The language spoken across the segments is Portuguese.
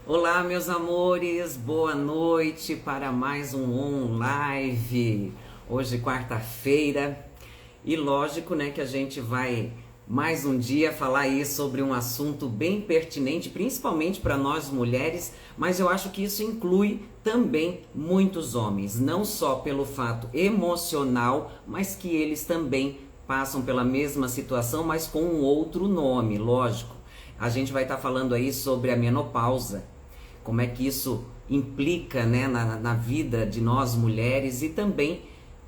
Olá, meus amores, boa noite para mais um live. Hoje, quarta-feira, e lógico, né, que a gente vai mais um dia falar aí sobre um assunto bem pertinente, principalmente para nós mulheres, mas eu acho que isso inclui também muitos homens, não só pelo fato emocional, mas que eles também passam pela mesma situação, mas com um outro nome, lógico. A gente vai estar falando aí sobre a menopausa, como é que isso implica, né, na vida de nós mulheres e também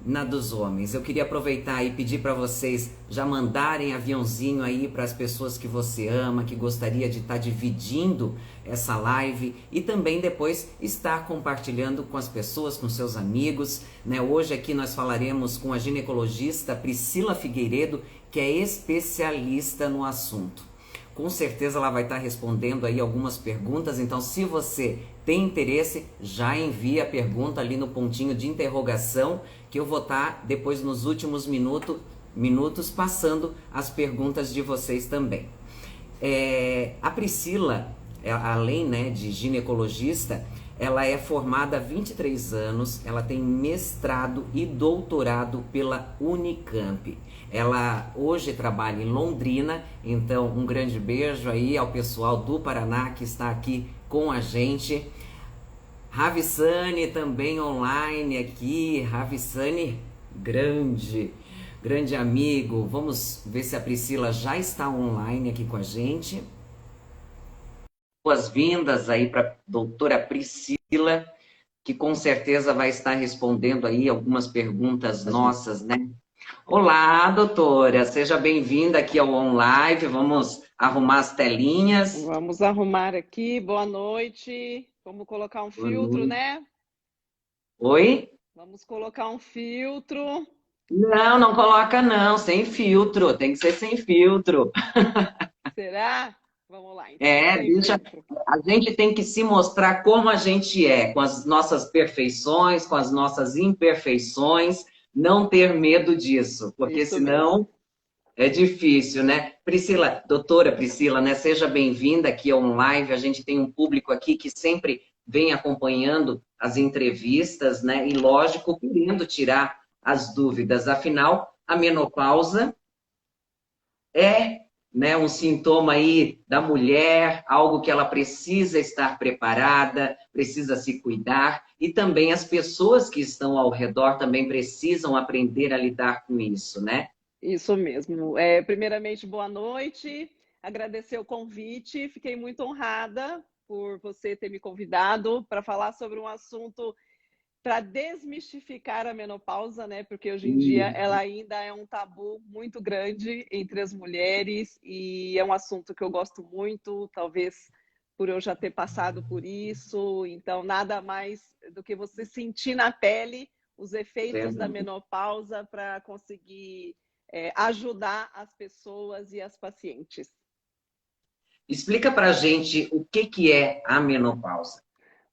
na dos homens. Eu queria aproveitar e pedir para vocês já mandarem aviãozinho aí para as pessoas que você ama, que gostaria de estar dividindo essa live e também depois estar compartilhando com as pessoas, com seus amigos, né? Hoje aqui nós falaremos com a ginecologista Priscila Figueiredo, que é especialista no assunto. Com certeza ela vai estar respondendo aí algumas perguntas, então se você tem interesse, já envia a pergunta ali no pontinho de interrogação, que eu vou estar depois nos últimos minutos passando as perguntas de vocês também. A Priscila, além, né, de ginecologista, ela é formada há 23 anos, ela tem mestrado e doutorado pela Unicamp. Ela hoje trabalha em Londrina, então um grande beijo aí ao pessoal do Paraná que está aqui com a gente. Ravissane também online aqui, Ravissane grande amigo. Vamos ver se a Priscila já está online aqui com a gente. Boas-vindas aí para a doutora Priscila, que com certeza vai estar respondendo aí algumas perguntas nossas, né? Olá, doutora, seja bem-vinda aqui ao OnLive. Vamos arrumar as telinhas. Vamos arrumar aqui. Boa noite. Vamos colocar um Boa filtro, noite. né? Oi? Vamos colocar um filtro. Não, não coloca não, sem filtro, tem que ser sem filtro. Será? Vamos lá, então, É, sem deixa, filtro. a gente tem que se mostrar como a gente é, com as nossas perfeições, com as nossas imperfeições, não ter medo disso, porque Isso mesmo. senão é difícil, né? Priscila, doutora Priscila, né? Seja bem-vinda aqui ao live. A gente tem um público aqui que sempre vem acompanhando as entrevistas, né? E lógico, querendo tirar as dúvidas. Afinal, a menopausa é, né, um sintoma aí da mulher, algo que ela precisa estar preparada, precisa se cuidar, e também as pessoas que estão ao redor também precisam aprender a lidar com isso, né? Isso mesmo. Primeiramente, boa noite. Agradecer o convite. Fiquei muito honrada por você ter me convidado para falar sobre um assunto para desmistificar a menopausa, né? Porque hoje em dia ela ainda é um tabu muito grande entre as mulheres e é um assunto que eu gosto muito, talvez por eu já ter passado por isso. Então, nada mais do que você sentir na pele os efeitos da Verdade. menopausa para conseguir ajudar as pessoas e as pacientes. Explica pra gente o que que é a menopausa.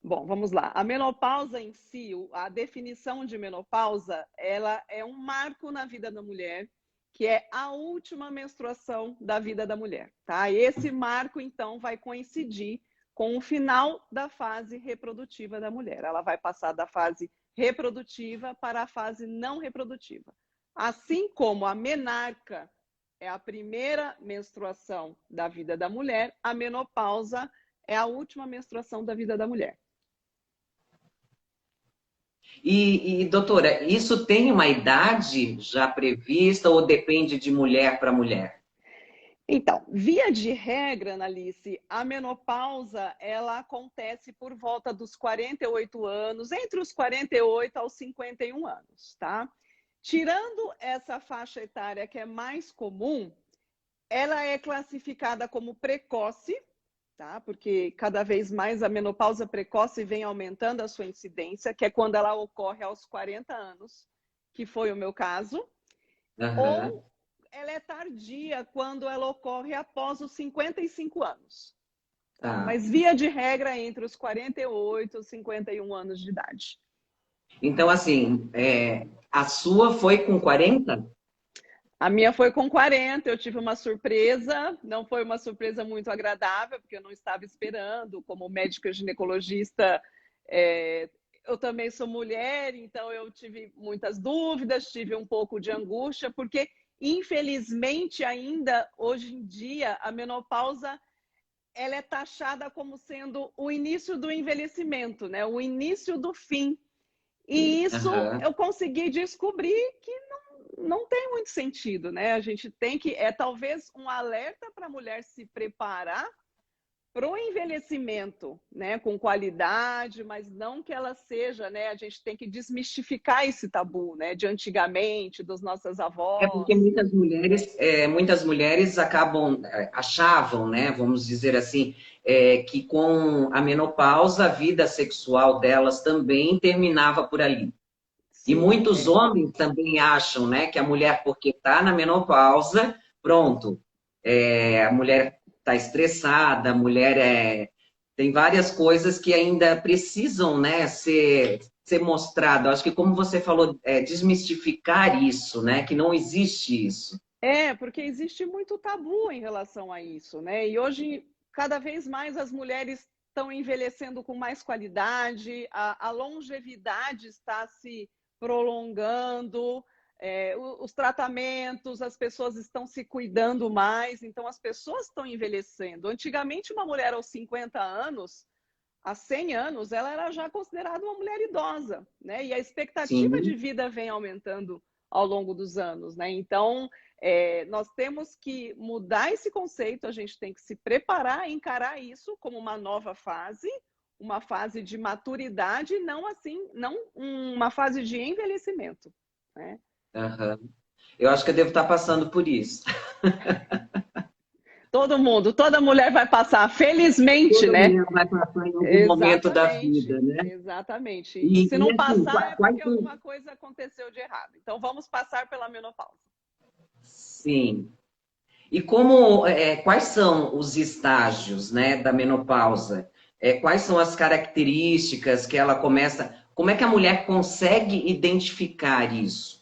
Bom, vamos lá. A menopausa em si, a definição de menopausa, ela é um marco na vida da mulher, que é a última menstruação da vida da mulher, tá? E esse marco, então, vai coincidir com o final da fase reprodutiva da mulher. Ela vai passar da fase reprodutiva para a fase não reprodutiva. Assim como a menarca é a primeira menstruação da vida da mulher, a menopausa é a última menstruação da vida da mulher. Doutora, isso tem uma idade já prevista ou depende de mulher para mulher? Então, via de regra, Analice, a menopausa ela acontece por volta dos 48 anos, entre os 48 aos 51 anos, tá? Tirando essa faixa etária que é mais comum, ela é classificada como precoce, tá? Porque cada vez mais a menopausa precoce vem aumentando a sua incidência, que é quando ela ocorre aos 40 anos, que foi o meu caso, Aham. ou ela é tardia quando ela ocorre após os 55 anos. Tá? Tá. Mas via de regra entre os 48 e os 51 anos de idade. Então, assim, a sua foi com 40? A minha foi com 40, eu tive uma surpresa, não foi uma surpresa muito agradável, porque eu não estava esperando. Como médica ginecologista, é, eu também sou mulher, então eu tive muitas dúvidas, tive um pouco de angústia, porque infelizmente ainda hoje em dia a menopausa ela é taxada como sendo o início do envelhecimento, né? O início do fim. E isso Aham. eu consegui descobrir que não tem muito sentido, né? A gente tem que, talvez um alerta para a mulher se preparar para o envelhecimento, né? Com qualidade, mas não que ela seja, né? A gente tem que desmistificar esse tabu, né? De antigamente, dos nossas É porque avós. muitas mulheres acabam, achavam, né, vamos dizer assim, que com a menopausa a vida sexual delas também terminava por ali. E Sim, muitos homens também acham, né, que a mulher, porque está na menopausa, pronto, a mulher está estressada, a mulher tem várias coisas que ainda precisam, né, ser mostrado. Acho que, como você falou, desmistificar isso, né, que não existe isso. porque existe muito tabu em relação a isso, né? E hoje, cada vez mais, as mulheres estão envelhecendo com mais qualidade, a longevidade está se prolongando, os tratamentos, as pessoas estão se cuidando mais, então as pessoas estão envelhecendo. Antigamente, uma mulher aos 50 anos, há 100 anos, ela era já considerada uma mulher idosa, né? E a expectativa de Sim. vida vem aumentando ao longo dos anos, né? Então, nós temos que mudar esse conceito, a gente tem que se preparar, encarar isso como uma fase de maturidade, não assim, não uma fase de envelhecimento, né? Aham. Eu acho que eu devo estar passando por isso. Todo mundo, toda mulher vai passar, felizmente, Toda né? mulher vai passar em algum momento da vida, Exatamente, né? exatamente. Se E não assim, passar, é quais porque são... alguma coisa aconteceu de errado. Então, vamos passar pela menopausa. Sim. E como, quais são os estágios, né, da menopausa? Quais são as características que ela começa? Como é que a mulher consegue identificar isso?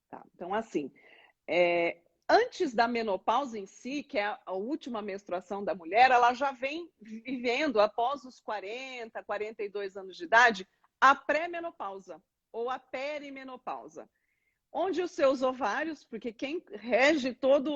Tá? Então, assim, é, antes da menopausa em si, que é a última menstruação da mulher, ela já vem vivendo, após os 40, 42 anos de idade, a pré-menopausa ou a perimenopausa, onde os seus ovários, porque quem rege todo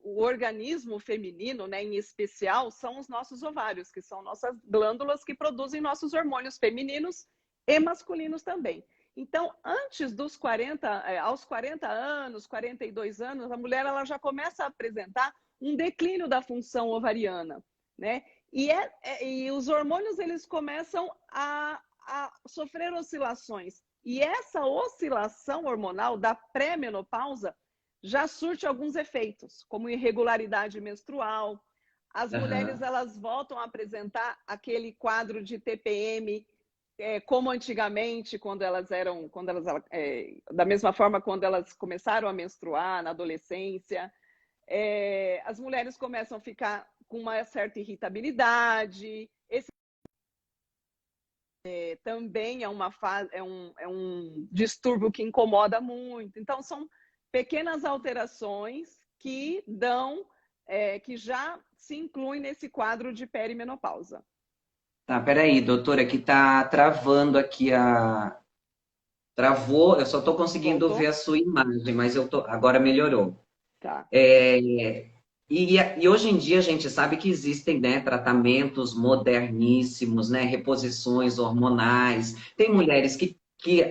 o organismo feminino, né, em especial, são os nossos ovários, que são nossas glândulas que produzem nossos hormônios femininos e masculinos também. Então, antes dos 40, aos 40 anos, 42 anos, a mulher ela já começa a apresentar um declínio da função ovariana, né? E os hormônios eles começam a sofrer oscilações. E essa oscilação hormonal da pré-menopausa já surte alguns efeitos, como irregularidade menstrual. As mulheres Aham, elas voltam a apresentar aquele quadro de TPM como antigamente, da mesma forma quando elas começaram a menstruar na adolescência. As mulheres começam a ficar com uma certa irritabilidade. Esse também é um distúrbio que incomoda muito. Então, são pequenas alterações que que já se incluem nesse quadro de perimenopausa. tá, peraí, doutora, que tá travando aqui a... Travou, eu só estou conseguindo ver Voltou? a sua imagem, mas agora melhorou. Tá. E hoje em dia a gente sabe que existem, né, tratamentos moderníssimos, né, reposições hormonais. Tem mulheres que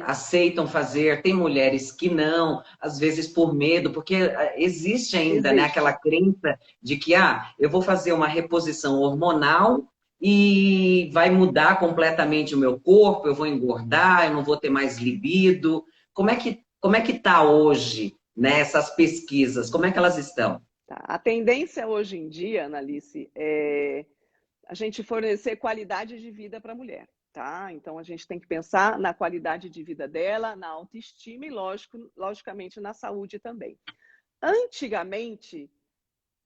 aceitam fazer, tem mulheres que não, às vezes por medo, porque existe ainda, né, aquela Existe. crença de que eu vou fazer uma reposição hormonal e vai mudar completamente o meu corpo, eu vou engordar, eu não vou ter mais libido. Como é que está hoje, né, essas pesquisas? Como é que elas estão? Tá. A tendência hoje em dia, Analice, é a gente fornecer qualidade de vida para a mulher, tá? Então a gente tem que pensar na qualidade de vida dela, na autoestima e, logicamente, na saúde também. Antigamente,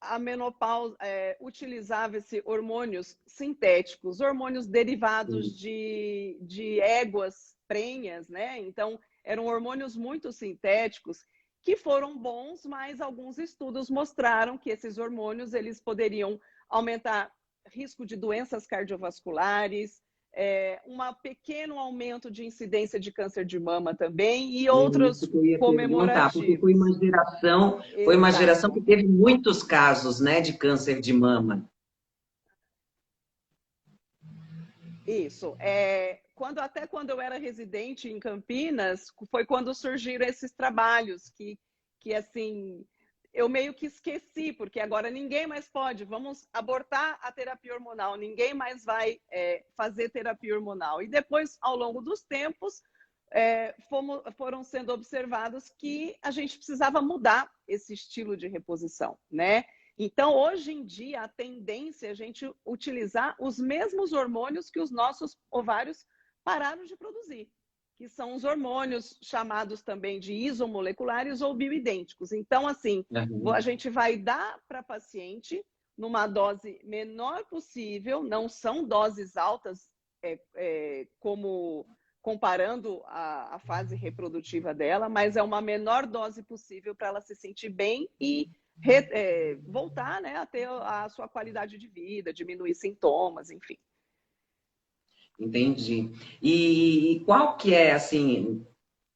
a menopausa utilizava-se hormônios sintéticos, hormônios derivados de éguas prenhas, né? Então, eram hormônios muito sintéticos que foram bons, mas alguns estudos mostraram que esses hormônios eles poderiam aumentar risco de doenças cardiovasculares, um pequeno aumento de incidência de câncer de mama também e Isso outros que eu ia perguntar, porque comemorativos. foi uma geração que Exato. teve muitos casos, né, de câncer de mama. Isso. Até quando eu era residente em Campinas, foi quando surgiram esses trabalhos que assim, eu meio que esqueci, porque agora ninguém mais pode. Vamos abortar a terapia hormonal, ninguém mais vai fazer terapia hormonal. E depois, ao longo dos tempos, foram sendo observados que a gente precisava mudar esse estilo de reposição, né? Então, hoje em dia, a tendência é a gente utilizar os mesmos hormônios que os nossos ovários pararam de produzir, que são os hormônios chamados também de isomoleculares ou bioidênticos. Então, assim, a gente vai dar para a paciente numa dose menor possível, não são doses altas, como comparando a fase reprodutiva dela, mas é uma menor dose possível para ela se sentir bem e voltar, né, a ter a sua qualidade de vida, diminuir sintomas, enfim. Entendi. E qual que é, assim,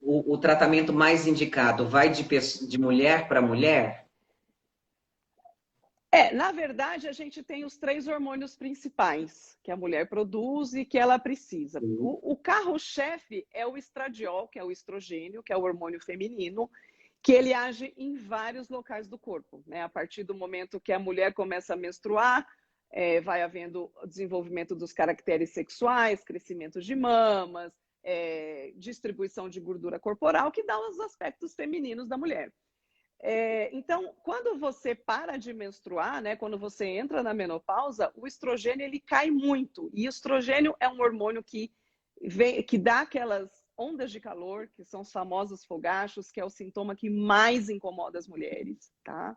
o tratamento mais indicado? Vai de mulher para mulher? Na verdade, a gente tem os 3 hormônios principais que a mulher produz e que ela precisa. O carro-chefe é o estradiol, que é o estrogênio, que é o hormônio feminino, que ele age em vários locais do corpo, né? A partir do momento que a mulher começa a menstruar, vai havendo desenvolvimento dos caracteres sexuais, crescimento de mamas, distribuição de gordura corporal, que dá os aspectos femininos da mulher. Então, quando você para de menstruar, né, quando você entra na menopausa, o estrogênio ele cai muito. E o estrogênio é um hormônio que dá aquelas ondas de calor, que são os famosos fogachos, que é o sintoma que mais incomoda as mulheres, tá?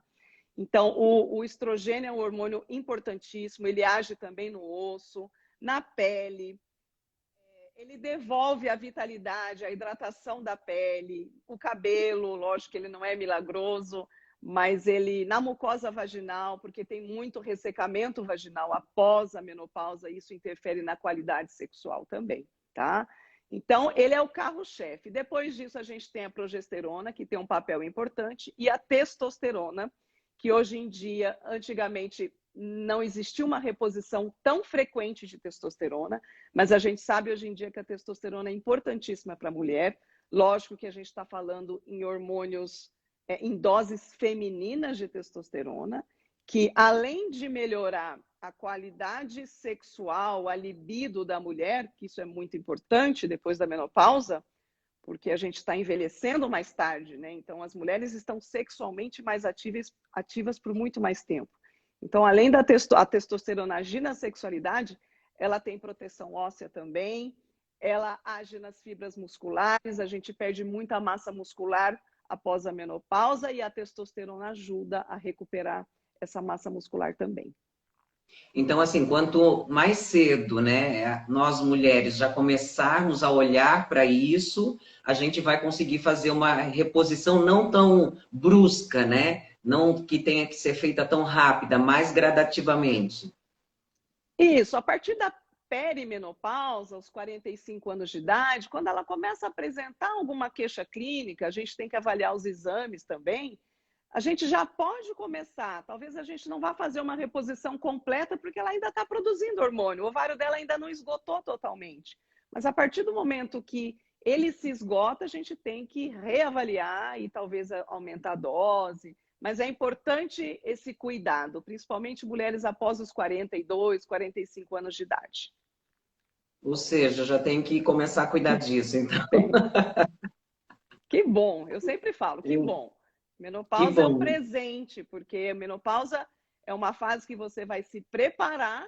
Então, o estrogênio é um hormônio importantíssimo, ele age também no osso, na pele, ele devolve a vitalidade, a hidratação da pele, o cabelo, lógico que ele não é milagroso, mas ele, na mucosa vaginal, porque tem muito ressecamento vaginal após a menopausa, isso interfere na qualidade sexual também, tá? Então, ele é o carro-chefe. Depois disso, a gente tem a progesterona, que tem um papel importante, e a testosterona, que hoje em dia, antigamente, não existia uma reposição tão frequente de testosterona, mas a gente sabe hoje em dia que a testosterona é importantíssima para a mulher. Lógico que a gente está falando em hormônios, em doses femininas de testosterona, que além de melhorar a qualidade sexual, a libido da mulher, que isso é muito importante depois da menopausa, porque a gente está envelhecendo mais tarde, né? Então as mulheres estão sexualmente mais ativas por muito mais tempo. Então, além da testosterona agir na sexualidade, ela tem proteção óssea também, ela age nas fibras musculares, a gente perde muita massa muscular após a menopausa e a testosterona ajuda a recuperar essa massa muscular também. Então, assim, quanto mais cedo, né, nós mulheres já começarmos a olhar para isso, a gente vai conseguir fazer uma reposição não tão brusca, né? Não que tenha que ser feita tão rápida, mais gradativamente. Isso, a partir da perimenopausa, aos 45 anos de idade, quando ela começa a apresentar alguma queixa clínica, a gente tem que avaliar os exames também, a gente já pode começar. Talvez a gente não vá fazer uma reposição completa, porque ela ainda está produzindo hormônio, o ovário dela ainda não esgotou totalmente. Mas a partir do momento que ele se esgota, a gente tem que reavaliar e talvez aumentar a dose. Mas é importante esse cuidado, principalmente mulheres após os 42, 45 anos de idade. Ou seja, já tem que começar a cuidar disso, então. Que bom, eu sempre falo, que bom. Menopausa é um presente, porque a menopausa é uma fase que você vai se preparar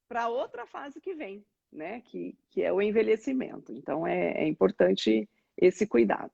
para outra fase que vem, né? Que é o envelhecimento. Então é importante esse cuidado.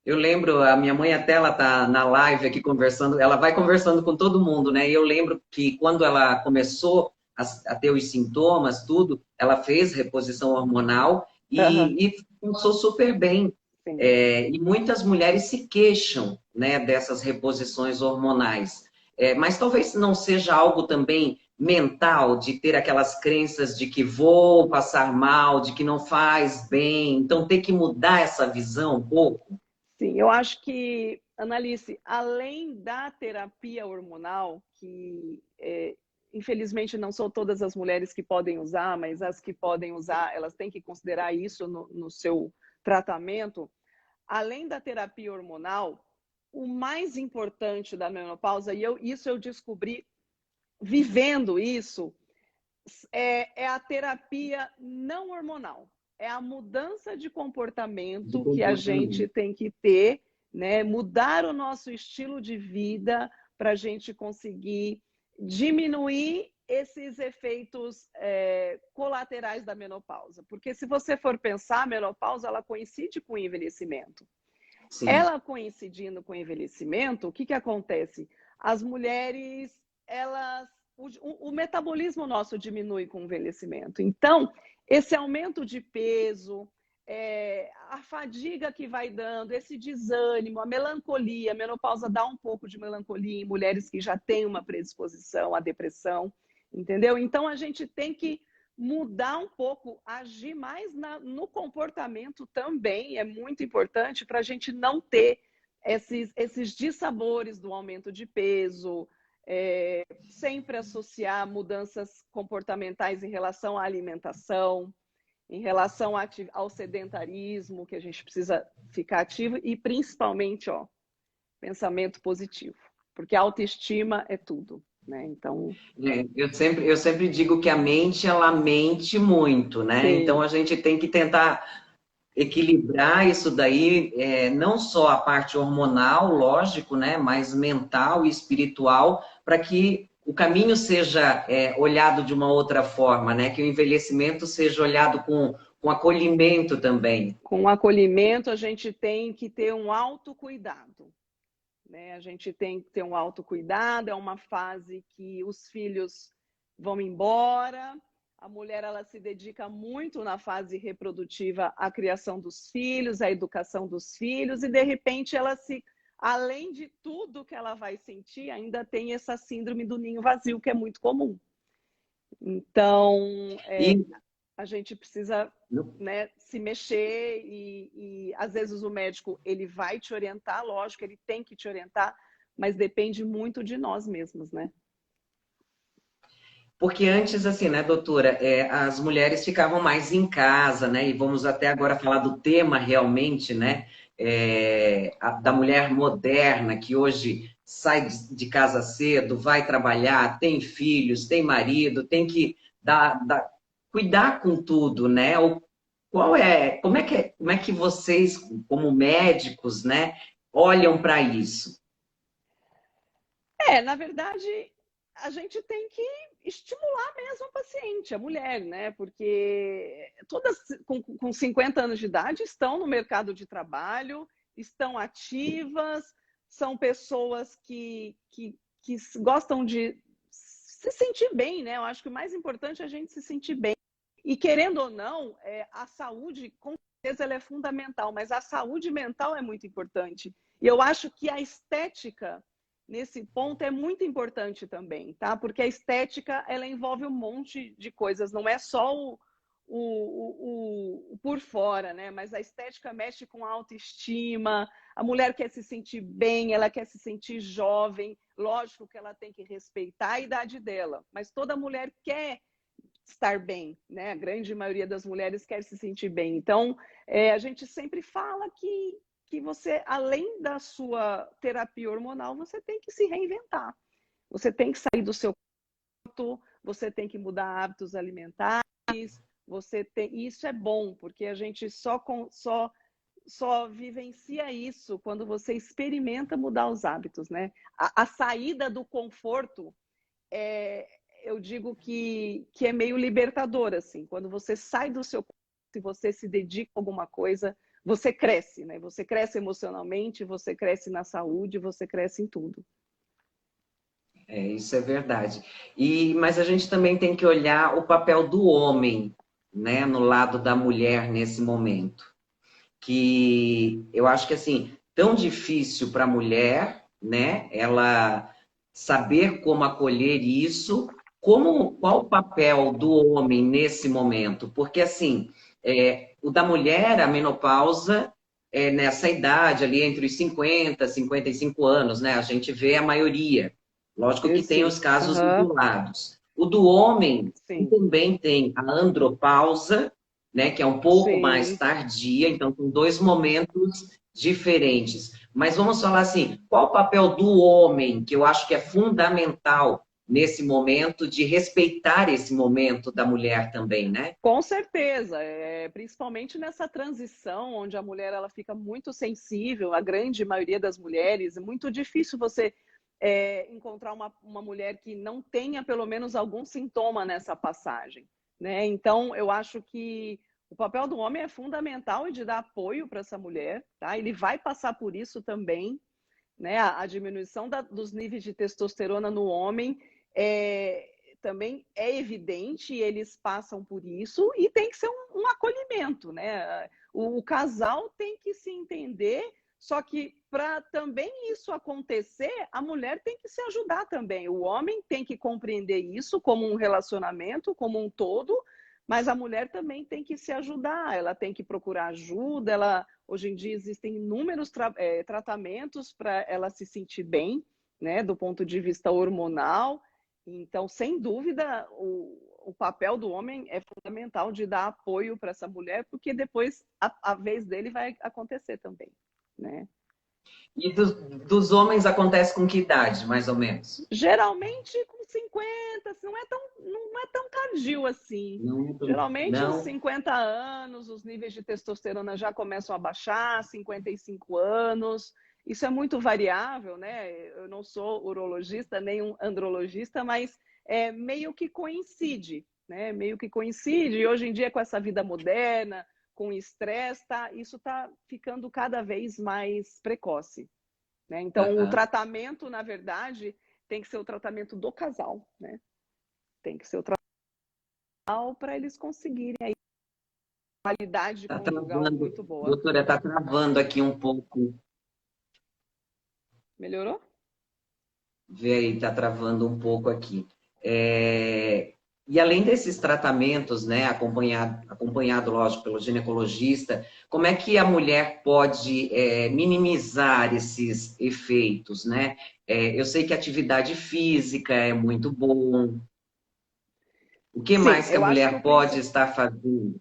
Eu lembro, a minha mãe até ela tá na live aqui conversando, ela vai conversando com todo mundo, né? E eu lembro que quando ela começou a ter os sintomas, tudo, ela fez reposição hormonal e funcionou super bem. E muitas mulheres se queixam, né, dessas reposições hormonais. Mas talvez não seja algo também mental, de ter aquelas crenças de que vou passar mal, de que não faz bem. Então, ter que mudar essa visão um pouco. Sim, eu acho que, Analice, além da terapia hormonal, que infelizmente não são todas as mulheres que podem usar, mas as que podem usar, elas têm que considerar isso no seu tratamento. Além da terapia hormonal, o mais importante da menopausa, e isso eu descobri vivendo isso, é a terapia não hormonal. É a mudança de De comportamento que a gente comportamento. tem que ter, né? Mudar o nosso estilo de vida para a gente conseguir diminuir esses efeitos colaterais da menopausa. Porque se você for pensar, a menopausa ela coincide com o envelhecimento. Sim. Ela coincidindo com o envelhecimento, o que acontece? As mulheres, elas, o metabolismo nosso diminui com o envelhecimento. Então, esse aumento de peso, a fadiga que vai dando, esse desânimo, a melancolia, a menopausa dá um pouco de melancolia em mulheres que já têm uma predisposição à depressão, entendeu? Então, a gente tem que mudar um pouco, agir mais no comportamento também é muito importante para a gente não ter esses dissabores do aumento de peso, sempre associar mudanças comportamentais em relação à alimentação, em relação ao sedentarismo, que a gente precisa ficar ativo, e principalmente, pensamento positivo, porque a autoestima é tudo, né? Então, Eu sempre digo que a mente, ela mente muito, né? Então, sim. a gente tem que tentar equilibrar isso daí, não só a parte hormonal, lógico, né, mas mental e espiritual, para que o caminho seja olhado de uma outra forma, né, que o envelhecimento seja olhado com acolhimento também. Com o acolhimento, a gente tem que ter um autocuidado, né? A gente tem que ter um autocuidado, é uma fase que os filhos vão embora, a mulher ela se dedica muito na fase reprodutiva à criação dos filhos, à educação dos filhos, e de repente ela se, além de tudo que ela vai sentir, ainda tem essa síndrome do ninho vazio, que é muito comum. Então, E a gente precisa, né, se mexer e às vezes o médico ele vai te orientar, lógico, ele tem que te orientar, mas depende muito de nós mesmos, né? porque antes, assim, né, doutora, as mulheres ficavam mais em casa, né? E vamos até agora falar do tema realmente, né? Da mulher moderna que hoje sai de casa cedo, vai trabalhar, tem filhos, tem marido, tem que cuidar com tudo, né? Como é que vocês, como médicos, né, olham para isso? Na verdade, a gente tem que estimular mesmo a paciente, a mulher, né? Porque todas com 50 anos de idade estão no mercado de trabalho, estão ativas, são pessoas que gostam de se sentir bem, né? Eu acho que o mais importante é a gente se sentir bem. E querendo ou não, a saúde, com certeza, ela é fundamental, mas a saúde mental é muito importante. E eu acho que a estética nesse ponto é muito importante também, tá? Porque a estética ela envolve um monte de coisas, não é só o por fora, né? Mas a estética mexe com a autoestima, a mulher quer se sentir bem, ela quer se sentir jovem, lógico que ela tem que respeitar a idade dela, mas toda mulher quer estar bem, né? A grande maioria das mulheres quer se sentir bem. Então, a gente sempre fala que você, além da sua terapia hormonal, você tem que se reinventar. Você tem que sair do seu quarto, você tem que mudar hábitos alimentares, isso é bom, porque a gente só vivencia isso quando você experimenta mudar os hábitos, né? A saída do conforto eu digo que é meio libertador, assim. Quando você sai do seu corpo e você se dedica a alguma coisa, você cresce, né? Você cresce emocionalmente, você cresce na saúde, você cresce em tudo. Isso é verdade. Mas a gente também tem que olhar o papel do homem, né, no lado da mulher nesse momento. Que eu acho que assim, tão difícil para a mulher, né? Ela saber como acolher isso, qual o papel do homem nesse momento? Porque assim, o da mulher, a menopausa, nessa idade ali entre os 50 e 55 anos, né? A gente vê a maioria. Lógico que tem Sim. os casos Aham. isolados. O do homem Sim. também tem a andropausa, né, que é um pouco mais Sim. tardia, então são dois momentos diferentes. Mas vamos falar assim, qual o papel do homem, que eu acho que é fundamental nesse momento, de respeitar esse momento da mulher também, né? Com certeza, principalmente nessa transição onde a mulher ela fica muito sensível, a grande maioria das mulheres, é muito difícil você encontrar uma mulher que não tenha pelo menos algum sintoma nessa passagem, né? Então, eu acho que o papel do homem é fundamental de dar apoio para essa mulher, tá? Ele vai passar por isso também, né? A diminuição dos níveis de testosterona no homem também é evidente, eles passam por isso e tem que ser um acolhimento, né? O casal tem que se entender, só que para também isso acontecer, a mulher tem que se ajudar também. O homem tem que compreender isso como um relacionamento, como um todo, mas a mulher também tem que se ajudar, ela tem que procurar ajuda, hoje em dia existem inúmeros tratamentos para ela se sentir bem, né, do ponto de vista hormonal. Então, sem dúvida, o papel do homem é fundamental de dar apoio para essa mulher, porque depois a vez dele vai acontecer também, né? E dos homens acontece com que idade, mais ou menos? Geralmente com 50, assim, não é tão tardio assim. Não, Geralmente os não. 50 anos, os níveis de testosterona já começam a baixar, 55 anos. Isso é muito variável, né? Eu não sou urologista nem um andrologista, mas meio que coincide, né? Meio que coincide. E hoje em dia, com essa vida moderna, com estresse, isso está ficando cada vez mais precoce, né? Então, o Aham. tratamento, na verdade, tem que ser o tratamento do casal, né? Tem que ser o tratamento para eles conseguirem aí uma qualidade Tá conjugal travando, muito boa. doutora, tá travando aqui um pouco. Melhorou? Vê aí, tá travando um pouco aqui. E além desses tratamentos, né, acompanhado, lógico, pelo ginecologista, como é que a mulher pode minimizar esses efeitos, né? Eu sei que a atividade física é muito bom. O que Sim, mais que a eu acho que mulher pode estar fazendo?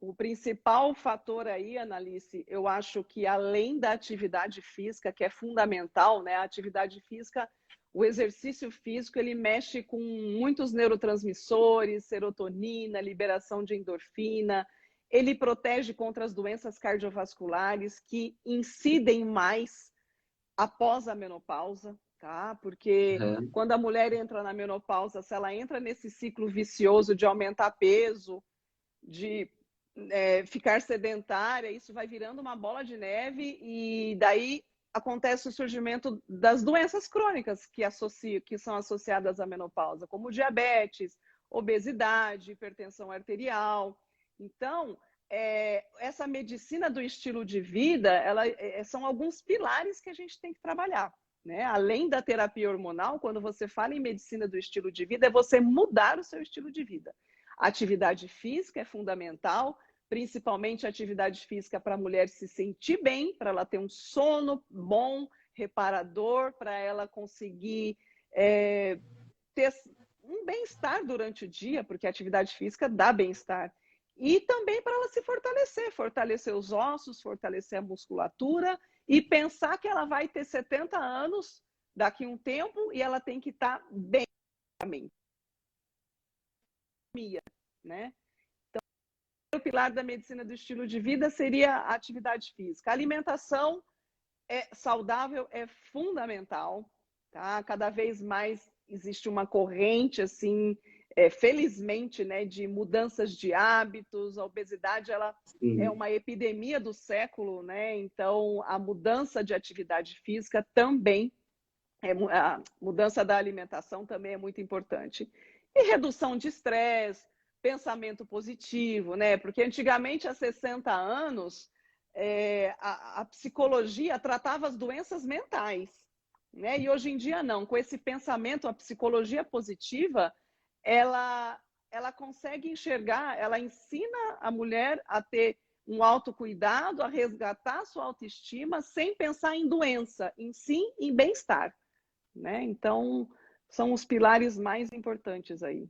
o principal fator aí, Analice, eu acho que além da atividade física, que é fundamental, né? A atividade física, o exercício físico, ele mexe com muitos neurotransmissores, serotonina, liberação de endorfina, ele protege contra as doenças cardiovasculares que incidem mais após a menopausa, tá? Porque Aham. quando a mulher entra na menopausa, se ela entra nesse ciclo vicioso de aumentar peso, de ficar sedentária, isso vai virando uma bola de neve e daí acontece o surgimento das doenças crônicas que são associadas à menopausa, como diabetes, obesidade, hipertensão arterial. Então, essa medicina do estilo de vida, são alguns pilares que a gente tem que trabalhar. Né? Além da terapia hormonal, quando você fala em medicina do estilo de vida, é você mudar o seu estilo de vida. A atividade física é fundamental, principalmente a atividade física para a mulher se sentir bem, para ela ter um sono bom, reparador, para ela conseguir ter um bem-estar durante o dia, porque a atividade física dá bem-estar. E também para ela se fortalecer, fortalecer os ossos, fortalecer a musculatura e pensar que ela vai ter 70 anos daqui a um tempo e ela tem que estar bem, né? O pilar da medicina do estilo de vida seria a atividade física. A alimentação saudável é fundamental, tá? Cada vez mais existe uma corrente, assim, felizmente, né, de mudanças de hábitos. A obesidade, ela é Sim. uma epidemia do século, né? Então, a mudança de atividade física também, a mudança da alimentação também é muito importante. E redução de estresse, pensamento positivo, né? Porque antigamente, há 60 anos, a psicologia tratava as doenças mentais, né? E hoje em dia não, com esse pensamento, a psicologia positiva, ela consegue enxergar, ela ensina a mulher a ter um autocuidado, a resgatar sua autoestima, sem pensar em doença, em sim em bem-estar, né? Então, são os pilares mais importantes aí.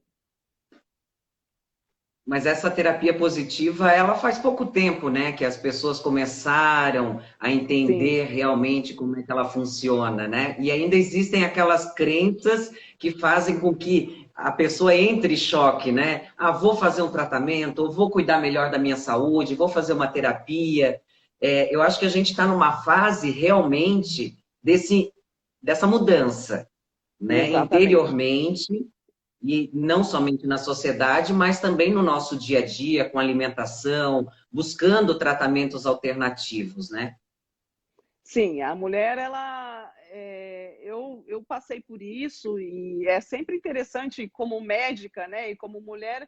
Mas essa terapia positiva, ela faz pouco tempo, né, que as pessoas começaram a Sim, entender realmente como é que ela funciona, né? E ainda existem aquelas crenças que fazem com que a pessoa entre em choque, né? Ah, vou fazer um tratamento, ou vou cuidar melhor da minha saúde, vou fazer uma terapia. Eu acho que a gente está numa fase realmente dessa mudança, né? exatamente. Interiormente e não somente na sociedade, mas também no nosso dia a dia, com alimentação, buscando tratamentos alternativos, né? Sim, a mulher, eu passei por isso e é sempre interessante como médica, né, e como mulher,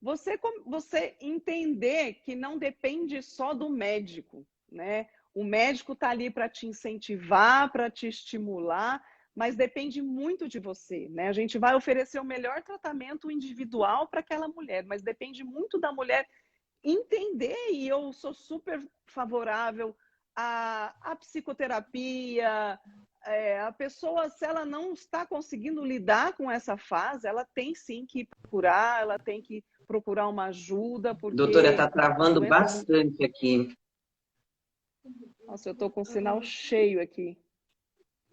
você entender que não depende só do médico, né? O médico está ali para te incentivar, para te estimular, mas depende muito de você, né? A gente vai oferecer o melhor tratamento individual para aquela mulher, mas depende muito da mulher entender, e eu sou super favorável à psicoterapia. A pessoa, se ela não está conseguindo lidar com essa fase, ela tem sim que procurar, ela tem que procurar uma ajuda, Doutora, porque está as travando doenças. bastante aqui. Nossa, eu estou com o sinal cheio aqui.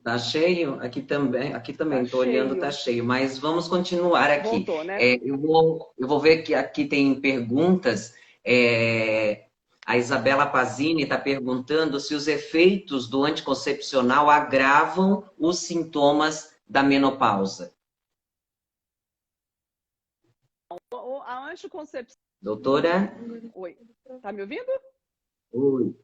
Tá cheio? Aqui também, Tá estou olhando, tá cheio. cheio, mas vamos continuar aqui. Voltou, né? Eu vou ver que aqui tem perguntas. A Isabela Pazini está perguntando se os efeitos do anticoncepcional agravam os sintomas da menopausa. A anticoncepção. Doutora? Oi, tá me ouvindo? Oi.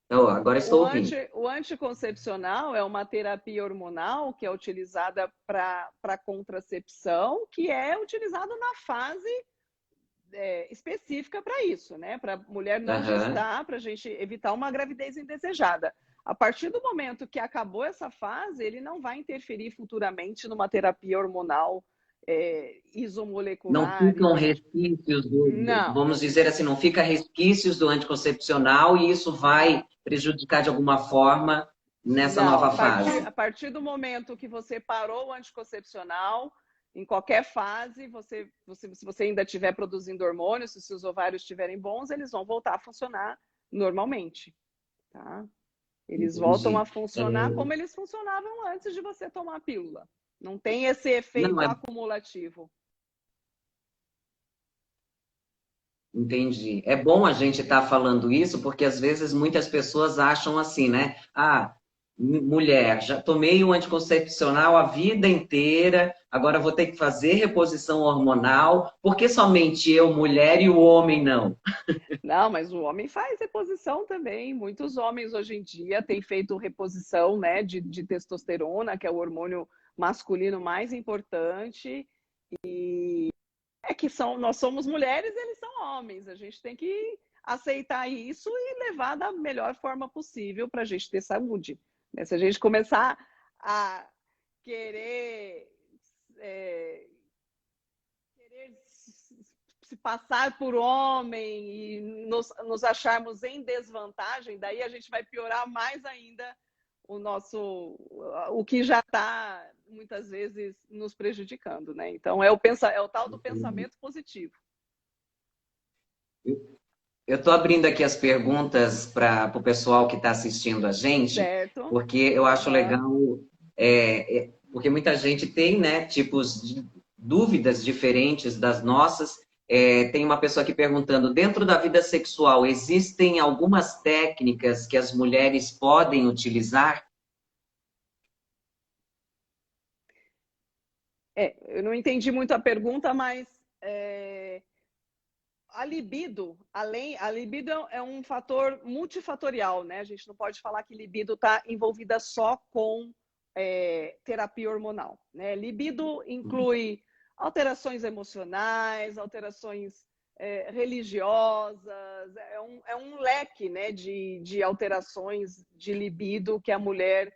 Então, agora estou ouvindo. O anticoncepcional é uma terapia hormonal que é utilizada para contracepção, que é utilizado na fase específica para isso, né? Para a mulher não Aham. gestar, para a gente evitar uma gravidez indesejada. A partir do momento que acabou essa fase, ele não vai interferir futuramente numa terapia hormonal Não isomolecular. ficam resquícios Não, vamos dizer assim, não fica resquícios do anticoncepcional e isso vai prejudicar de alguma forma nessa não. nova fase. A partir do momento que você parou o anticoncepcional, em qualquer fase, se você ainda estiver produzindo hormônios, se os ovários estiverem bons, eles vão voltar a funcionar normalmente, tá? Eles voltam a Entendi. funcionar como eles funcionavam antes de você tomar a pílula. Não tem esse Não, efeito acumulativo. entendi. É bom a gente estar falando isso, porque às vezes muitas pessoas acham assim, né? Ah, mulher, já tomei o anticoncepcional a vida inteira, agora vou ter que fazer reposição hormonal, por que somente eu, mulher, e o homem não? Não, mas o homem faz reposição também. Muitos homens hoje em dia têm feito reposição, né, de testosterona, que é o hormônio masculino mais importante. É que nós somos mulheres, eles são homens. A gente tem que aceitar isso e levar da melhor forma possível para a gente ter saúde, né? Se a gente começar a querer, é, querer se passar por homem e nos acharmos em desvantagem, daí a gente vai piorar mais ainda o que já está muitas vezes nos prejudicando, né? Então é o tal do pensamento positivo. Eu estou abrindo aqui as perguntas para o pessoal que está assistindo a gente, Certo? porque eu acho Uhum. legal, porque muita gente tem, né, tipos de dúvidas diferentes das nossas. Tem uma pessoa aqui perguntando: dentro da vida sexual, existem algumas técnicas que as mulheres podem utilizar? Eu não entendi muito a pergunta, mas é, a libido, a libido é um fator multifatorial, né? A gente não pode falar que libido está envolvida só com terapia hormonal, né? Libido inclui alterações emocionais, alterações religiosas, é um leque, né, de alterações de libido que a mulher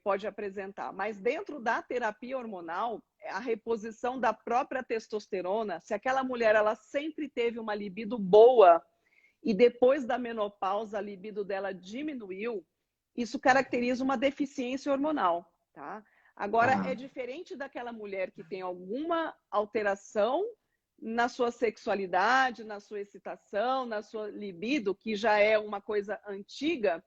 pode apresentar. Mas dentro da terapia hormonal, a reposição da própria testosterona, se aquela mulher ela sempre teve uma libido boa e depois da menopausa a libido dela diminuiu, isso caracteriza uma deficiência hormonal, tá? Agora, é diferente daquela mulher que tem alguma alteração na sua sexualidade, na sua excitação, na sua libido, que já é uma coisa antiga,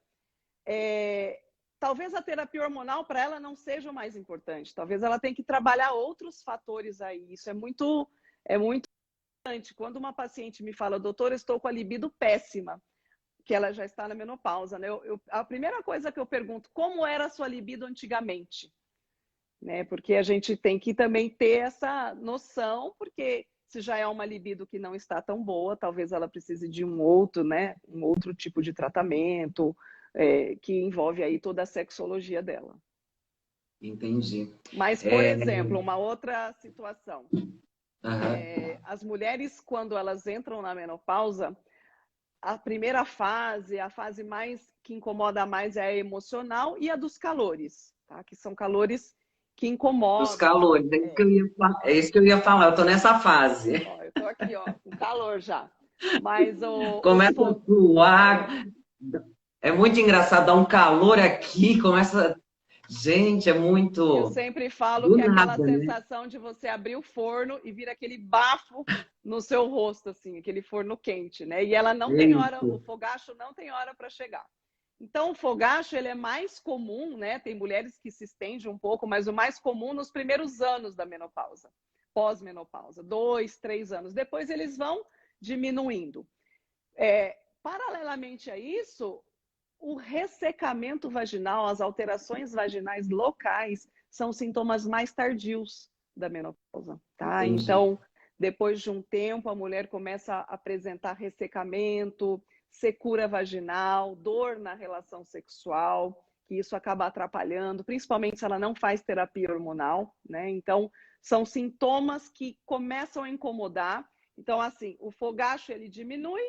talvez a terapia hormonal para ela não seja o mais importante. Talvez ela tenha que trabalhar outros fatores aí. Isso é muito importante. Quando uma paciente me fala, doutora, estou com a libido péssima, que ela já está na menopausa, né? A primeira coisa que eu pergunto, como era a sua libido antigamente? Né? Porque a gente tem que também ter essa noção, porque se já é uma libido que não está tão boa, talvez ela precise de um outro, né? Um outro tipo de tratamento, que envolve aí toda a sexologia dela. Entendi. Mas, por exemplo, uma outra situação. As mulheres, quando elas entram na menopausa, a primeira fase, a fase mais que incomoda mais é a emocional e a dos calores, tá? Que são calores que incomodam. Os calores, é isso que eu ia falar, eu tô nessa fase. Ó, eu tô aqui, ó, com calor já. Mas Começa a suar, é muito engraçado, dá um calor aqui, começa... Gente, é muito... Eu sempre falo do que é aquela nada, né? sensação de você abrir o forno e vir aquele bafo no seu rosto, assim, aquele forno quente, né? E ela não tem hora, o fogacho não tem hora para chegar. Então, o fogacho, ele é mais comum, né? Tem mulheres que se estendem um pouco, mas o mais comum nos primeiros anos da menopausa, pós-menopausa, 2, 3 anos. Depois eles vão diminuindo. Paralelamente a isso, o ressecamento vaginal, as alterações vaginais locais, são sintomas mais tardios da menopausa, tá? Entendi. Então, depois de um tempo, a mulher começa a apresentar ressecamento, secura vaginal, dor na relação sexual, que isso acaba atrapalhando, principalmente se ela não faz terapia hormonal, né? Então, são sintomas que começam a incomodar. Então, assim, o fogacho, ele diminui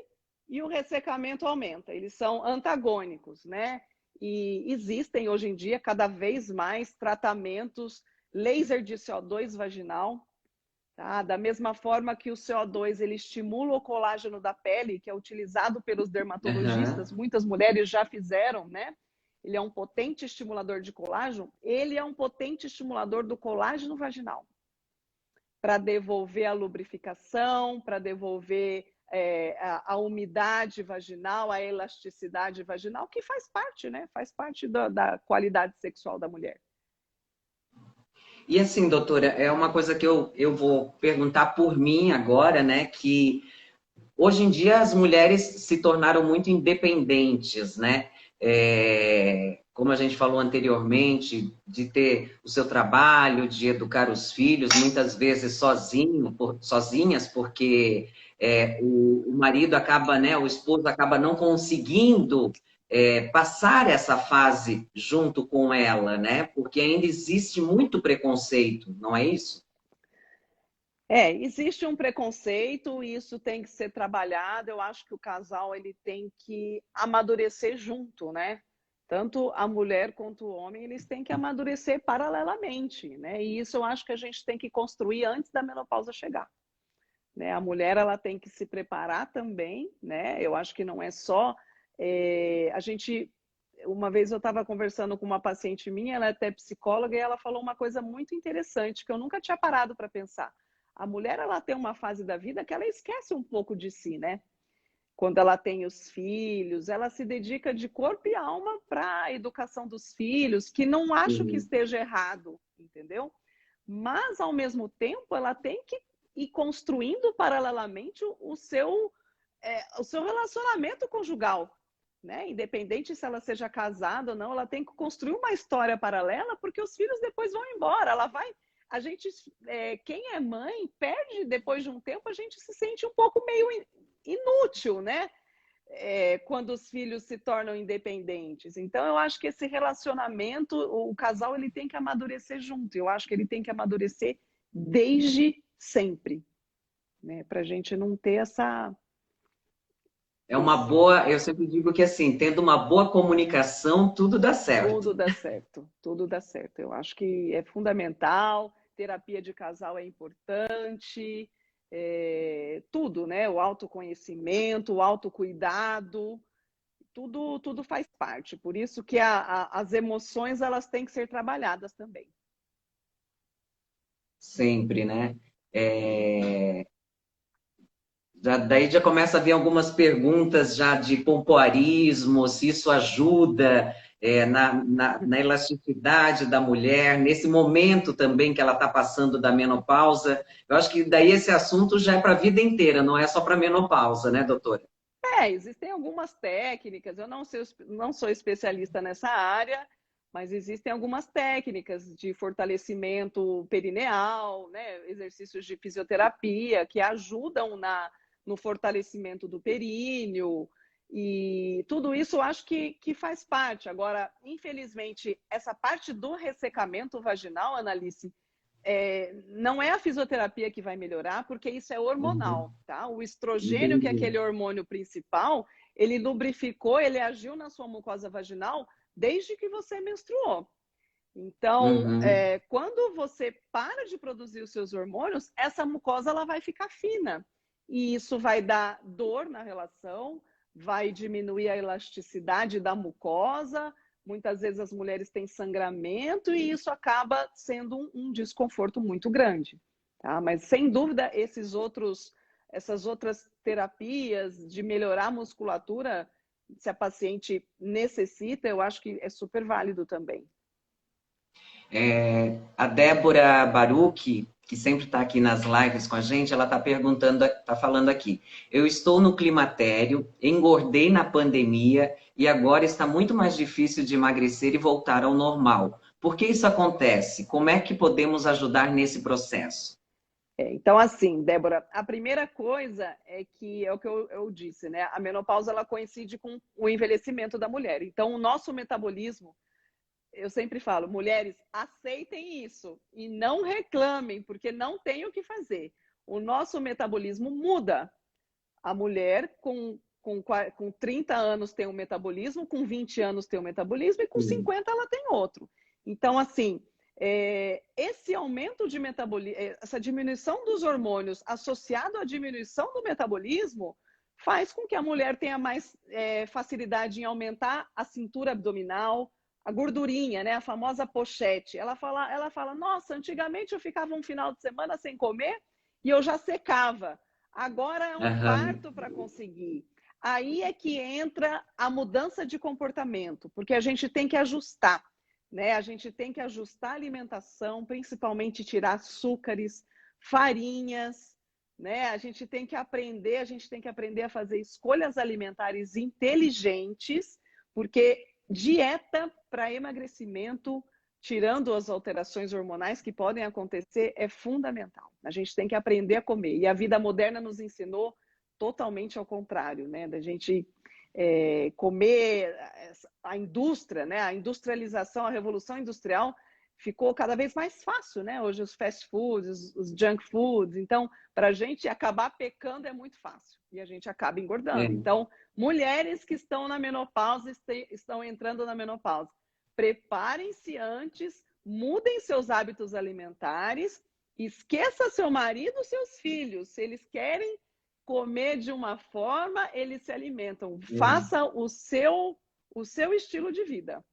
e o ressecamento aumenta. Eles são antagônicos, né? E existem, hoje em dia, cada vez mais tratamentos laser de CO2 vaginal, tá? Da mesma forma que o CO2 ele estimula o colágeno da pele, que é utilizado pelos dermatologistas, muitas mulheres já fizeram, né? Ele é um potente estimulador de colágeno, ele é um potente estimulador do colágeno vaginal, para devolver a lubrificação, para devolver a umidade vaginal, a elasticidade vaginal, que faz parte, né? Faz parte da qualidade sexual da mulher. E assim, doutora, é uma coisa que eu vou perguntar por mim agora, né? Que hoje em dia as mulheres se tornaram muito independentes, né? Como a gente falou anteriormente, de ter o seu trabalho, de educar os filhos, muitas vezes sozinhas, porque o marido acaba, né? O esposo acaba não conseguindo passar essa fase junto com ela, né? Porque ainda existe muito preconceito, não é isso? Existe um preconceito e isso tem que ser trabalhado. Eu acho que o casal ele tem que amadurecer junto, né? Tanto a mulher quanto o homem, eles têm que amadurecer paralelamente, né? E isso eu acho que a gente tem que construir antes da menopausa chegar, né? A mulher ela tem que se preparar também, né? Eu acho que não é só a gente. Uma vez eu estava conversando com uma paciente minha, ela é até psicóloga, e ela falou uma coisa muito interessante que eu nunca tinha parado para pensar. A mulher ela tem uma fase da vida que ela esquece um pouco de si, né? Quando ela tem os filhos, ela se dedica de corpo e alma para a educação dos filhos, que não acho que esteja errado, entendeu? Mas, ao mesmo tempo, ela tem que ir construindo paralelamente o seu relacionamento conjugal, né? Independente se ela seja casada ou não, ela tem que construir uma história paralela, porque os filhos depois vão embora. A gente, quem é mãe, perde depois de um tempo, a gente se sente um pouco meio inútil, né? Quando os filhos se tornam independentes. Então, eu acho que esse relacionamento, o casal ele tem que amadurecer junto. Eu acho que ele tem que amadurecer desde sempre. né? Para a gente não ter essa... É uma boa, eu sempre digo que assim, tendo uma boa comunicação, tudo dá certo. Tudo dá certo, tudo dá certo. Eu acho que é fundamental, terapia de casal é importante, tudo, né? O autoconhecimento, o autocuidado, tudo faz parte. Por isso que as emoções elas têm que ser trabalhadas também. Sempre, né? É, daí já começa a vir algumas perguntas já de pompoarismo, se isso ajuda na elasticidade da mulher, nesse momento também que ela está passando da menopausa. Eu acho que daí esse assunto já é para a vida inteira, não é só para a menopausa, né, doutora? Existem algumas técnicas, eu não sou especialista nessa área, mas existem algumas técnicas de fortalecimento perineal, né? Exercícios de fisioterapia que ajudam no fortalecimento do períneo, e tudo isso eu acho que faz parte. Agora, infelizmente, essa parte do ressecamento vaginal, Analice, não é a fisioterapia que vai melhorar, porque isso é Uhum. hormonal, tá? O estrogênio, que é Entendi. aquele hormônio principal, ele lubrificou, ele agiu na sua mucosa vaginal desde que você menstruou. Então, Uhum. quando você para de produzir os seus hormônios, essa mucosa ela vai ficar fina. E isso vai dar dor na relação, vai diminuir a elasticidade da mucosa. Muitas vezes as mulheres têm sangramento e isso acaba sendo um desconforto muito grande. Tá? Mas, sem dúvida, essas outras terapias de melhorar a musculatura, se a paciente necessita, eu acho que é super válido também. A Débora Baruch, que sempre está aqui nas lives com a gente, ela está perguntando, está falando aqui. Eu estou no climatério, engordei na pandemia e agora está muito mais difícil de emagrecer e voltar ao normal. Por que isso acontece? Como é que podemos ajudar nesse processo? Então, assim, Débora, a primeira coisa é que é o que eu disse, né? A menopausa ela coincide com o envelhecimento da mulher. Então, o nosso metabolismo, eu sempre falo, mulheres, aceitem isso e não reclamem, porque não tem o que fazer. O nosso metabolismo muda. A mulher com 30 anos tem um metabolismo, com 20 anos tem um metabolismo e com Sim. 50 ela tem outro. Então, assim, esse aumento de metabolismo, essa diminuição dos hormônios associado à diminuição do metabolismo faz com que a mulher tenha mais facilidade em aumentar a cintura abdominal, a gordurinha, né? A famosa pochete. Ela fala, nossa, antigamente eu ficava um final de semana sem comer e eu já secava. Agora é um Aham. parto para conseguir. Aí é que entra a mudança de comportamento, porque a gente tem que ajustar, né? A gente tem que ajustar a alimentação, principalmente tirar açúcares, farinhas, né? A gente tem que aprender a fazer escolhas alimentares inteligentes, porque dieta para emagrecimento, tirando as alterações hormonais que podem acontecer, é fundamental. A gente tem que aprender a comer. E a vida moderna nos ensinou totalmente ao contrário, né? Da gente comer a indústria, né? A industrialização, a revolução industrial ficou cada vez mais fácil, né? Hoje os fast foods, os junk foods. Então, para a gente acabar pecando é muito fácil e a gente acaba engordando. É. Então, mulheres que estão na menopausa, estão entrando na menopausa, preparem-se antes, mudem seus hábitos alimentares, esqueça seu marido, seus filhos. Se eles querem comer de uma forma, eles se alimentam. Faça o seu estilo de vida.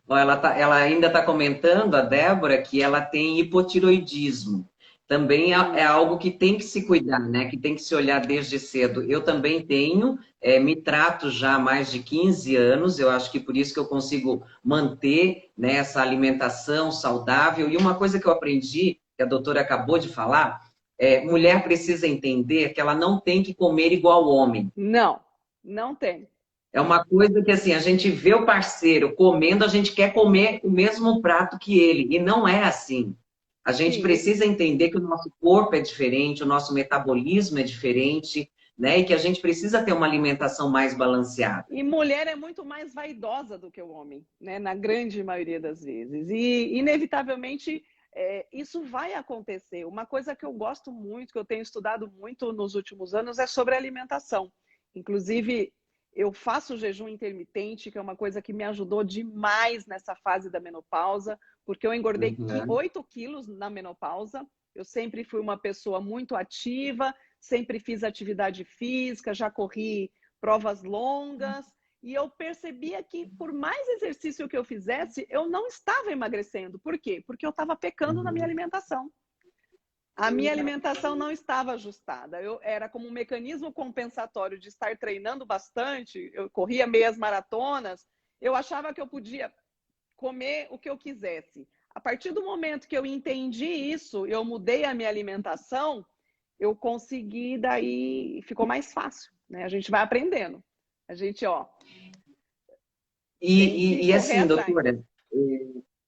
Ó, ela ainda está comentando, a Débora, que ela tem hipotiroidismo. Também é algo que tem que se cuidar, né? Que tem que se olhar desde cedo. Eu também tenho, me trato já há mais de 15 anos, eu acho que por isso que eu consigo manter, né, essa alimentação saudável. E uma coisa que eu aprendi, que a doutora acabou de falar, mulher precisa entender que ela não tem que comer igual homem. Não, não tem. É uma coisa que, assim, a gente vê o parceiro comendo, a gente quer comer o mesmo prato que ele. E não é assim. A gente Sim, precisa entender que o nosso corpo é diferente, o nosso metabolismo é diferente, né? E que a gente precisa ter uma alimentação mais balanceada. e mulher é muito mais vaidosa do que o homem, né? Na grande maioria das vezes. E, inevitavelmente, isso vai acontecer. Uma coisa que eu gosto muito, que eu tenho estudado muito nos últimos anos, é sobre alimentação. Inclusive, eu faço jejum intermitente, que é uma coisa que me ajudou demais nessa fase da menopausa, porque eu engordei Uhum. 8 quilos na menopausa. Eu sempre fui uma pessoa muito ativa, sempre fiz atividade física, já corri provas longas, e eu percebia que, por mais exercício que eu fizesse, eu não estava emagrecendo. Por quê? Porque eu estava pecando na minha Uhum. alimentação. A minha alimentação não estava ajustada. Eu era como um mecanismo compensatório de estar treinando bastante. Eu corria meias maratonas. Eu achava que eu podia comer o que eu quisesse. A partir do momento que eu entendi isso, eu mudei a minha alimentação, eu consegui, daí ficou mais fácil, né? A gente vai aprendendo. A gente, ó, tem que E correr assim, atrás. doutora,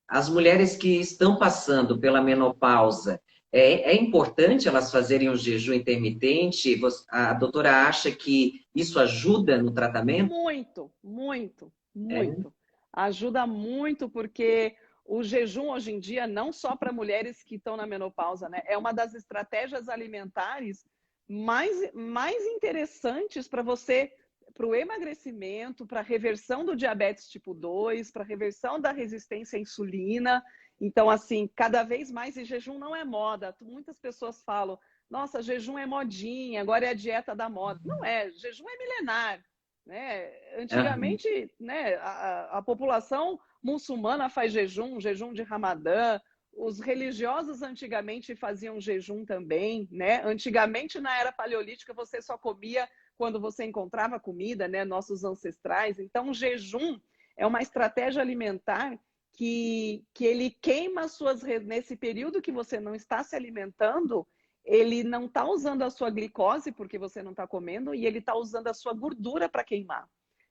as mulheres que estão passando pela menopausa, é importante elas fazerem o jejum intermitente? A doutora acha que isso ajuda no tratamento? Muito, muito, É. muito. Ajuda muito porque o jejum hoje em dia, não só para mulheres que estão na menopausa, né? É uma das estratégias alimentares mais interessantes para você, para o emagrecimento, para a reversão do diabetes tipo 2, para a reversão da resistência à insulina. Então, assim, cada vez mais, e jejum não é moda. Muitas pessoas falam, nossa, jejum é modinha, agora é a dieta da moda. Não é, jejum é milenar. Né? Aham. Antigamente, né, a população muçulmana faz jejum, jejum de Ramadã. Os religiosos antigamente faziam jejum também, né? Antigamente, na era paleolítica, você só comia quando você encontrava comida, né? Nossos ancestrais. Então, o jejum é uma estratégia alimentar que ele queima suas... Nesse período que você não está se alimentando, ele não está usando a sua glicose, porque você não está comendo, e ele está usando a sua gordura para queimar.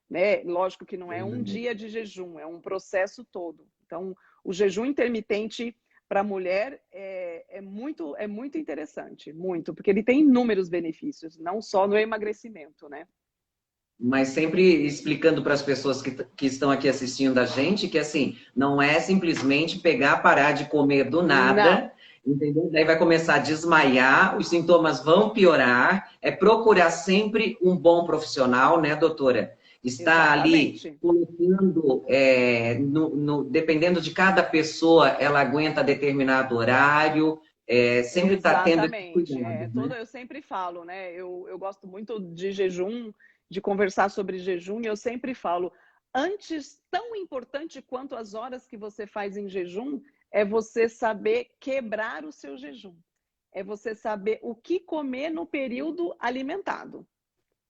Né? Lógico que não é um dia de jejum, é um processo todo. Então, o jejum intermitente para a mulher é muito interessante, muito, porque ele tem inúmeros benefícios, não só no emagrecimento, né? Mas sempre explicando para as pessoas que estão aqui assistindo a gente que, assim, não é simplesmente pegar, parar de comer do Não, nada, entendeu? Daí vai começar a desmaiar, os sintomas vão piorar. É procurar sempre um bom profissional, né, doutora? Está ali exatamente. colocando, dependendo de cada pessoa, ela aguenta determinado horário, sempre está tendo esse Exatamente. cuidado, né? Eu sempre falo, né? Eu gosto muito de jejum, de conversar sobre jejum, e eu sempre falo, antes, tão importante quanto as horas que você faz em jejum, é você saber quebrar o seu jejum. É você saber o que comer no período alimentado.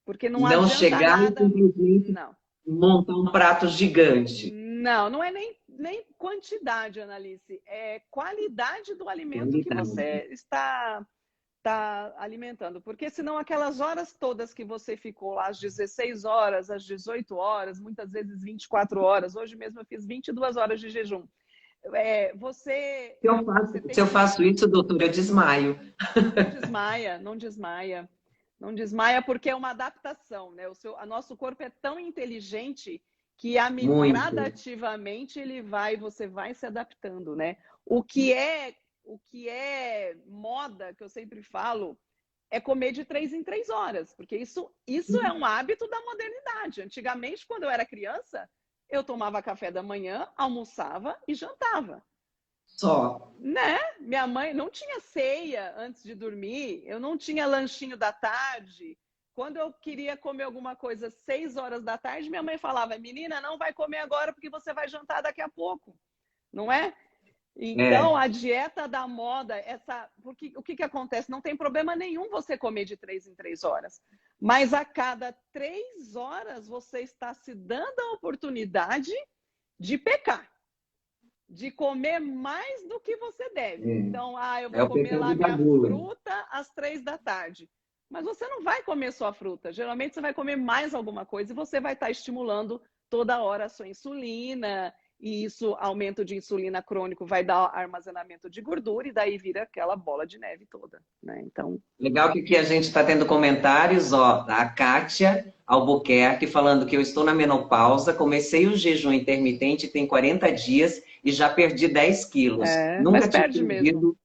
Porque não Não adianta chegar e nada. simplesmente Não. montar um prato gigante. Não, não é nem quantidade, Analice, é qualidade do alimento que Qualidade. você está alimentando. Porque senão aquelas horas todas que você ficou lá, às 16 horas, às 18 horas, muitas vezes 24 horas, hoje mesmo eu fiz 22 horas de jejum. Você Se tem eu que... faço isso, doutor, eu desmaio. Não desmaia, não desmaia. Não desmaia porque é uma adaptação, né? O nosso corpo é tão inteligente que Muito. gradativamente você vai se adaptando, né? O que é moda, que eu sempre falo, é comer de 3 em 3 horas, porque isso é um hábito da modernidade. Antigamente, quando eu era criança, eu tomava café da manhã, almoçava e jantava. Só. Né? Minha mãe não tinha ceia antes de dormir, eu não tinha lanchinho da tarde. Quando eu queria comer alguma coisa 6 horas da tarde, minha mãe falava: menina, não vai comer agora porque você vai jantar daqui a pouco, não é? Então, É. a dieta da moda, porque o que acontece? Não tem problema nenhum você comer de 3 em 3 horas, mas a cada 3 horas você está se dando a oportunidade de pecar, de comer mais do que você deve. Então, eu É vou o comer lá pecado da minha gula. fruta às 3 da tarde. Mas você não vai comer só fruta. Geralmente você vai comer mais alguma coisa e você vai estar estimulando toda hora a sua insulina. E isso, aumento de insulina crônico, vai dar armazenamento de gordura e daí vira aquela bola de neve toda, né? Então, Legal que aqui a gente está tendo comentários, ó, a Kátia Albuquerque, falando que eu estou na menopausa, comecei o jejum intermitente tem 40 dias e já perdi 10 quilos. Mas Nunca tinha perde mesmo. perdido,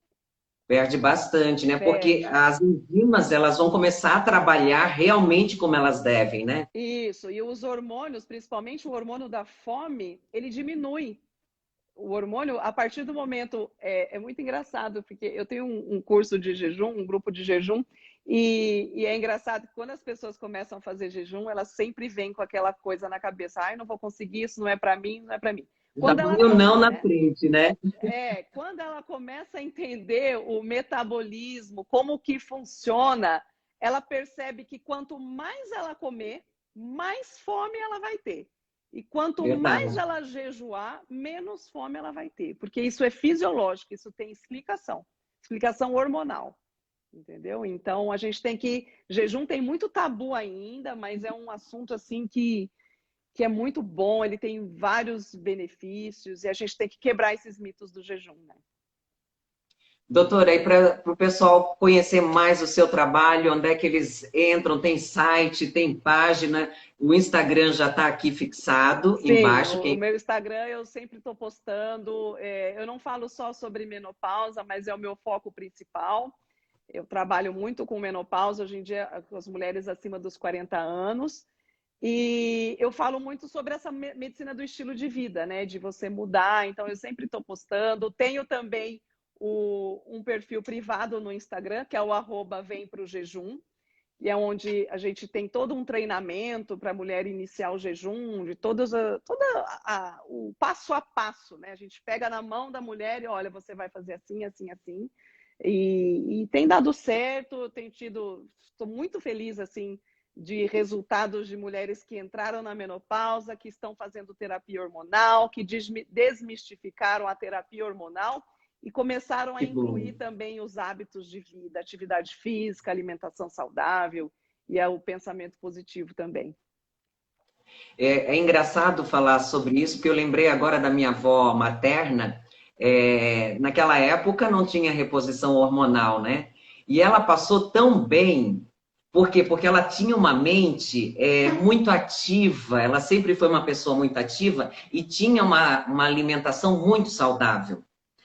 perde bastante, né? Porque Perde. as enzimas, elas vão começar a trabalhar realmente como elas devem, né? Isso. E os hormônios, principalmente o hormônio da fome, ele diminui. O hormônio, a partir do momento, é muito engraçado, porque eu tenho um curso de jejum, um grupo de jejum, e é engraçado que quando as pessoas começam a fazer jejum, elas sempre vêm com aquela coisa na cabeça, ai, não vou conseguir, isso não é para mim, não é para mim. Já Quando ela, vai o não na frente, né? quando ela começa a entender o metabolismo, como que funciona, ela percebe que quanto mais ela comer, mais fome ela vai ter. E quanto mais Verdade. ela jejuar, menos fome ela vai ter. Porque isso é fisiológico, isso tem explicação. Explicação hormonal. Entendeu? Então a gente tem que. Jejum tem muito tabu ainda, mas é um assunto assim que é muito bom, ele tem vários benefícios e a gente tem que quebrar esses mitos do jejum, né? Doutora, aí para o pessoal conhecer mais o seu trabalho, onde é que eles entram? Tem site, tem página, o Instagram já está aqui fixado Sim, embaixo. o meu Instagram eu sempre estou postando. Eu não falo só sobre menopausa, mas é o meu foco principal. Eu trabalho muito com menopausa, hoje em dia, com as mulheres acima dos 40 anos. E eu falo muito sobre essa medicina do estilo de vida, né? De você mudar. Então, eu sempre estou postando. Tenho também um perfil privado no Instagram, que é o @vem pro jejum, e é onde a gente tem todo um treinamento para a mulher iniciar o jejum, de o passo a passo, né? A gente pega na mão da mulher e olha, você vai fazer assim, assim, assim. E tem dado certo, estou muito feliz assim de resultados de mulheres que entraram na menopausa, que estão fazendo terapia hormonal, que desmistificaram a terapia hormonal e começaram a Que bom. incluir também os hábitos de vida, atividade física, alimentação saudável e o pensamento positivo também. É engraçado falar sobre isso, porque eu lembrei agora da minha avó materna. Naquela época não tinha reposição hormonal, né? E ela passou tão bem. Por quê? Porque ela tinha uma mente muito ativa, ela sempre foi uma pessoa muito ativa e tinha uma alimentação muito saudável.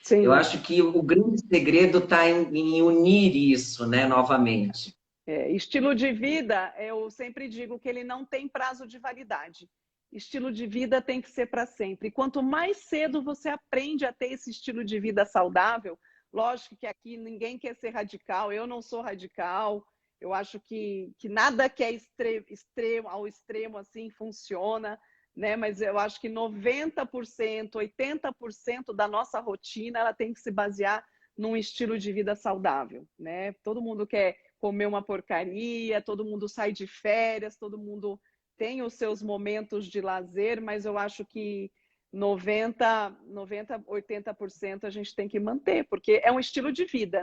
Eu Sim. acho que o grande segredo está em unir isso, né, novamente. Estilo de vida, eu sempre digo que ele não tem prazo de validade. Estilo de vida tem que ser para sempre. E quanto mais cedo você aprende a ter esse estilo de vida saudável, lógico que aqui ninguém quer ser radical, eu não sou radical, eu acho que nada que é extremo, ao extremo assim funciona, né? Mas eu acho que 90%, 80% da nossa rotina ela tem que se basear num estilo de vida saudável, né? Todo mundo quer comer uma porcaria, todo mundo sai de férias, todo mundo tem os seus momentos de lazer, mas eu acho que 80% a gente tem que manter, porque é um estilo de vida,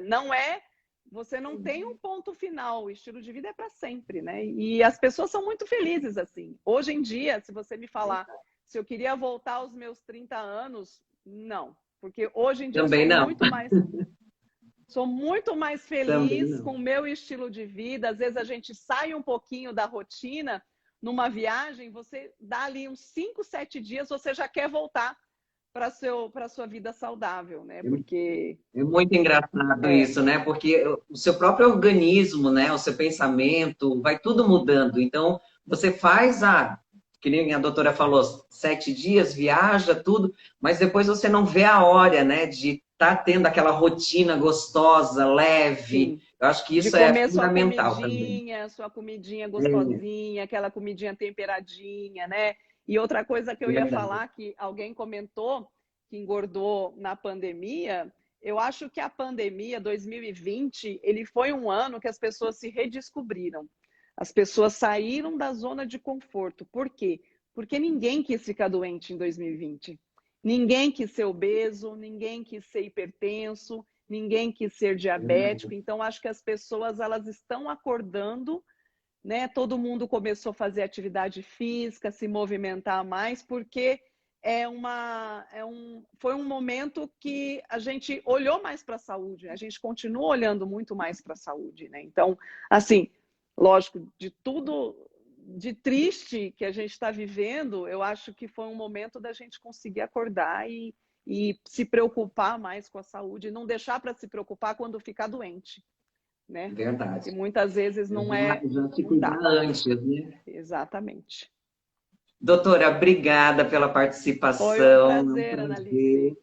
você não tem um ponto final, o estilo de vida é para sempre, né? E as pessoas são muito felizes assim. Hoje em dia, se você me falar se eu queria voltar aos meus 30 anos, não, porque hoje em dia eu Também não, sou muito mais também feliz não. com o meu estilo de vida. Às vezes a gente sai um pouquinho da rotina numa viagem, você dá ali uns 5, 7 dias, você já quer voltar para a sua vida saudável, né? Porque É muito engraçado é, isso, né? Porque o seu próprio organismo, né? O seu pensamento, vai tudo mudando. Então, você faz que nem a doutora falou, 7 dias, viaja, tudo, mas depois você não vê a hora, né? De estar tendo aquela rotina gostosa, leve. sim, Eu acho que de isso é comer fundamental também. sua comidinha É gostosinha, aquela comidinha temperadinha, né? E outra coisa que eu ia verdade. falar, que alguém comentou que engordou na pandemia, eu acho que a pandemia 2020, ele foi um ano que as pessoas se redescobriram. As pessoas saíram da zona de conforto. Por quê? Porque ninguém quis ficar doente em 2020. Ninguém quis ser obeso, ninguém quis ser hipertenso, ninguém quis ser diabético. Então, acho que as pessoas elas estão acordando, né? Todo mundo começou a fazer atividade física, se movimentar mais, porque foi um momento que a gente olhou mais para a saúde, a gente continua olhando muito mais para a saúde, né? Então, assim, lógico, de tudo, de triste que a gente está vivendo, eu acho que foi um momento da gente conseguir acordar e se preocupar mais com a saúde, e não deixar para se preocupar quando ficar doente, né? Verdade. E muitas vezes não é, Já se não dá. cuidar antes, né? Exatamente. Doutora, obrigada pela Foi um participação. É um prazer, prazer. Annalise.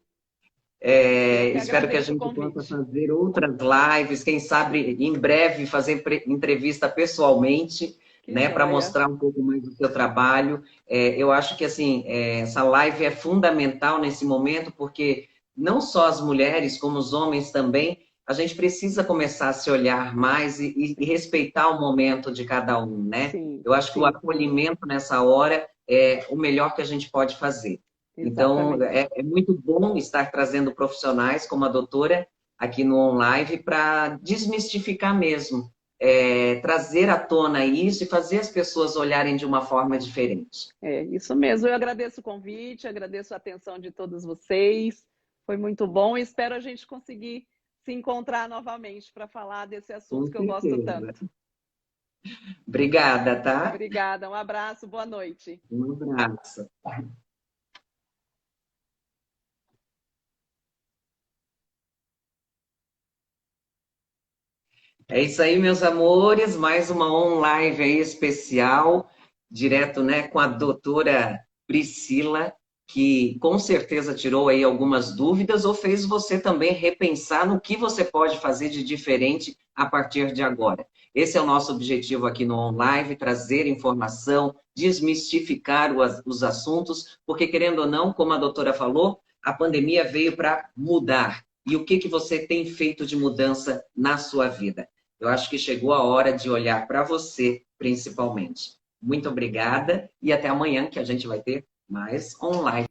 Eu que Espero que a agradeço o gente possa convite. fazer outras lives, quem sabe em breve fazer entrevista pessoalmente, Que né, para joia. mostrar um pouco mais do seu trabalho. Eu acho que assim essa live é fundamental nesse momento, porque não só as mulheres, como os homens também, a gente precisa começar a se olhar mais e respeitar o momento de cada um, né? Sim, Eu acho que o sim, acolhimento nessa hora é o melhor que a gente pode fazer. Então, exatamente. é muito bom estar trazendo profissionais como a doutora aqui no OnLive para desmistificar mesmo, trazer à tona isso e fazer as pessoas olharem de uma forma diferente. É isso mesmo. Eu agradeço o convite, agradeço a atenção de todos vocês. Foi muito bom e espero a gente conseguir se encontrar novamente para falar desse assunto Com que eu gosto certeza. tanto. Obrigada, tá? Obrigada, um abraço, boa noite. Um abraço. É isso aí, meus amores. Mais uma OnLive aí especial, direto, né, com a doutora Priscila, que com certeza tirou aí algumas dúvidas ou fez você também repensar no que você pode fazer de diferente a partir de agora. Esse é o nosso objetivo aqui no OnLive, trazer informação, desmistificar os assuntos, porque querendo ou não, como a doutora falou, a pandemia veio para mudar. E o que você tem feito de mudança na sua vida? Eu acho que chegou a hora de olhar para você, principalmente. Muito obrigada e até amanhã, que a gente vai ter mais online.